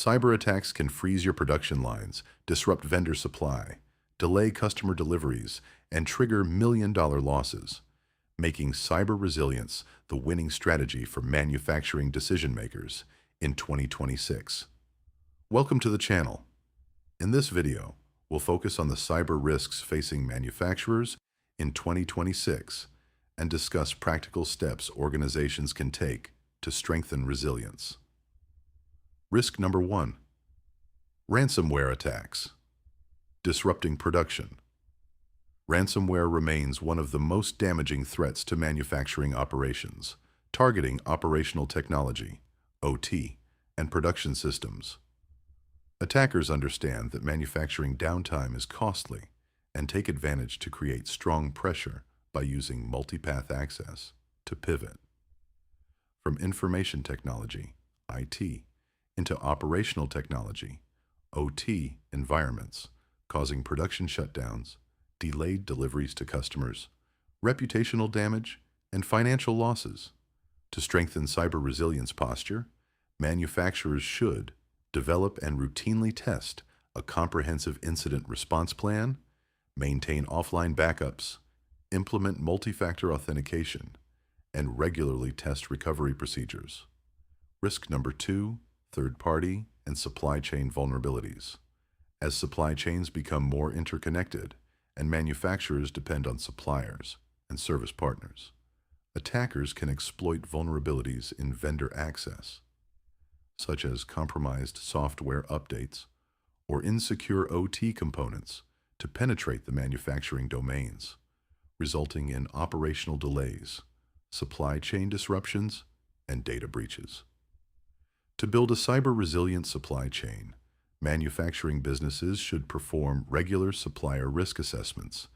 Cyber attacks can freeze your production lines, disrupt vendor supply, delay customer deliveries, and trigger million-dollar losses, making cyber resilience the winning strategy for manufacturing decision-makers in 2026. Welcome to the channel. In this video, we'll focus on the cyber risks facing manufacturers in 2026 and discuss practical steps organizations can take to strengthen resilience. Risk number 1. Ransomware attacks. Disrupting production. Ransomware remains one of the most damaging threats to manufacturing operations, targeting operational technology, OT, and production systems. Attackers understand that manufacturing downtime is costly and take advantage to create strong pressure by using multipath access to pivot from information technology, IT, into operational technology, OT environments, causing production shutdowns, delayed deliveries to customers, reputational damage, and financial losses. To strengthen cyber resilience posture, manufacturers should develop and routinely test a comprehensive incident response plan, maintain offline backups, implement multi-factor authentication, and regularly test recovery procedures. Risk number 2, third-party and supply chain vulnerabilities. As supply chains become more interconnected and manufacturers depend on suppliers and service partners, attackers can exploit vulnerabilities in vendor access, such as compromised software updates or insecure OT components, to penetrate the manufacturing domains, resulting in operational delays, supply chain disruptions, and data breaches. To build a cyber-resilient supply chain, manufacturing businesses should perform regular supplier risk assessments,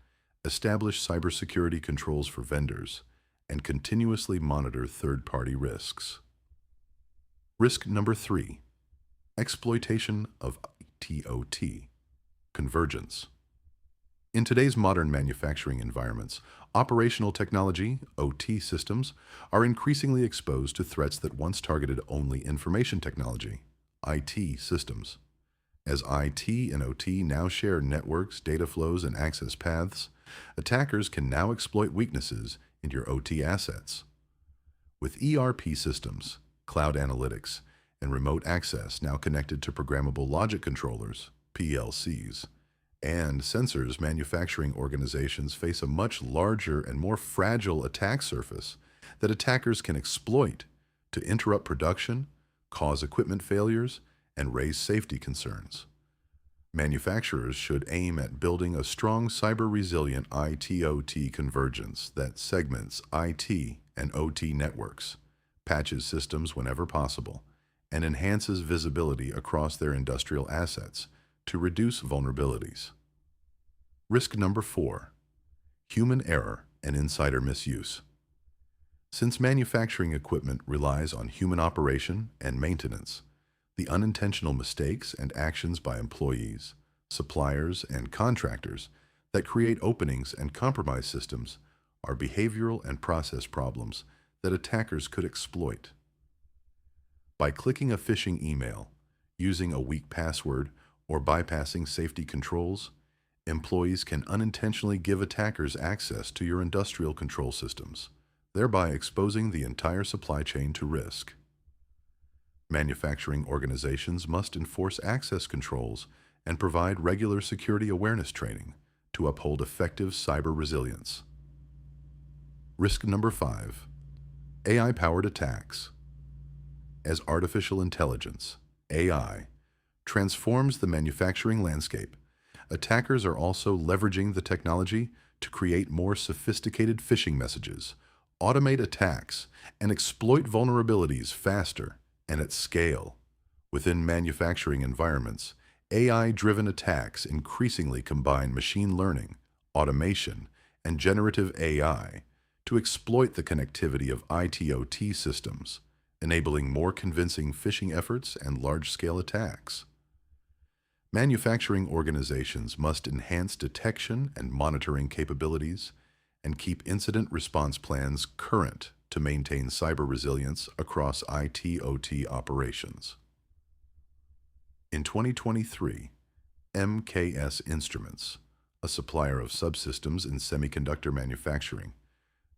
establish cybersecurity controls for vendors, and continuously monitor third-party risks. Risk number 3. Exploitation of IT-OT. Convergence. In today's modern manufacturing environments, operational technology, OT systems, are increasingly exposed to threats that once targeted only information technology, IT systems. As IT and OT now share networks, data flows, and access paths, attackers can now exploit weaknesses in your OT assets. With ERP systems, cloud analytics, and remote access now connected to programmable logic controllers, PLCs, and sensors, manufacturing organizations face a much larger and more fragile attack surface that attackers can exploit to interrupt production, cause equipment failures, and raise safety concerns. Manufacturers should aim at building a strong cyber-resilient IT-OT convergence that segments IT and OT networks, patches systems whenever possible, and enhances visibility across their industrial assets to reduce vulnerabilities. Risk number 4. Human error and insider misuse. Since manufacturing equipment relies on human operation and maintenance, the unintentional mistakes and actions by employees, suppliers, and contractors that create openings and compromise systems are behavioral and process problems that attackers could exploit. By clicking a phishing email, using a weak password, or bypassing safety controls, employees can unintentionally give attackers access to your industrial control systems, thereby exposing the entire supply chain to risk. Manufacturing organizations must enforce access controls and provide regular security awareness training to uphold effective cyber resilience. Risk number 5. AI-powered attacks. As artificial intelligence, AI, transforms the manufacturing landscape, attackers are also leveraging the technology to create more sophisticated phishing messages, automate attacks, and exploit vulnerabilities faster and at scale. Within manufacturing environments, AI-driven attacks increasingly combine machine learning, automation, and generative AI to exploit the connectivity of IT-OT systems, enabling more convincing phishing efforts and large-scale attacks. Manufacturing organizations must enhance detection and monitoring capabilities and keep incident response plans current to maintain cyber resilience across IT-OT operations. In 2023, MKS Instruments, a supplier of subsystems in semiconductor manufacturing,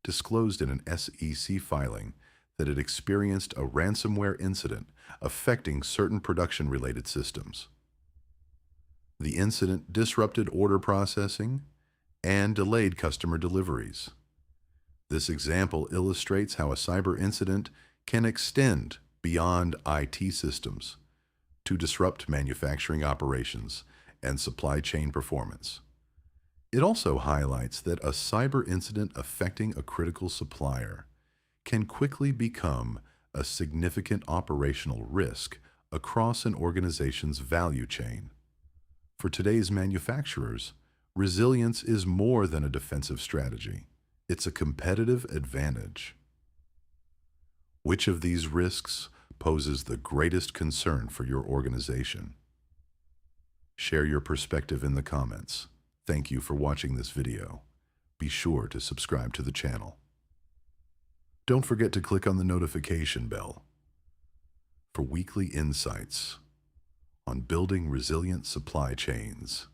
disclosed in an SEC filing that it experienced a ransomware incident affecting certain production-related systems. The incident disrupted order processing and delayed customer deliveries. This example illustrates how a cyber incident can extend beyond IT systems to disrupt manufacturing operations and supply chain performance. It also highlights that a cyber incident affecting a critical supplier can quickly become a significant operational risk across an organization's value chain. For today's manufacturers, resilience is more than a defensive strategy. It's a competitive advantage. Which of these risks poses the greatest concern for your organization? Share your perspective in the comments. Thank you for watching this video. Be sure to subscribe to the channel. Don't forget to click on the notification bell for weekly insights on building resilient supply chains.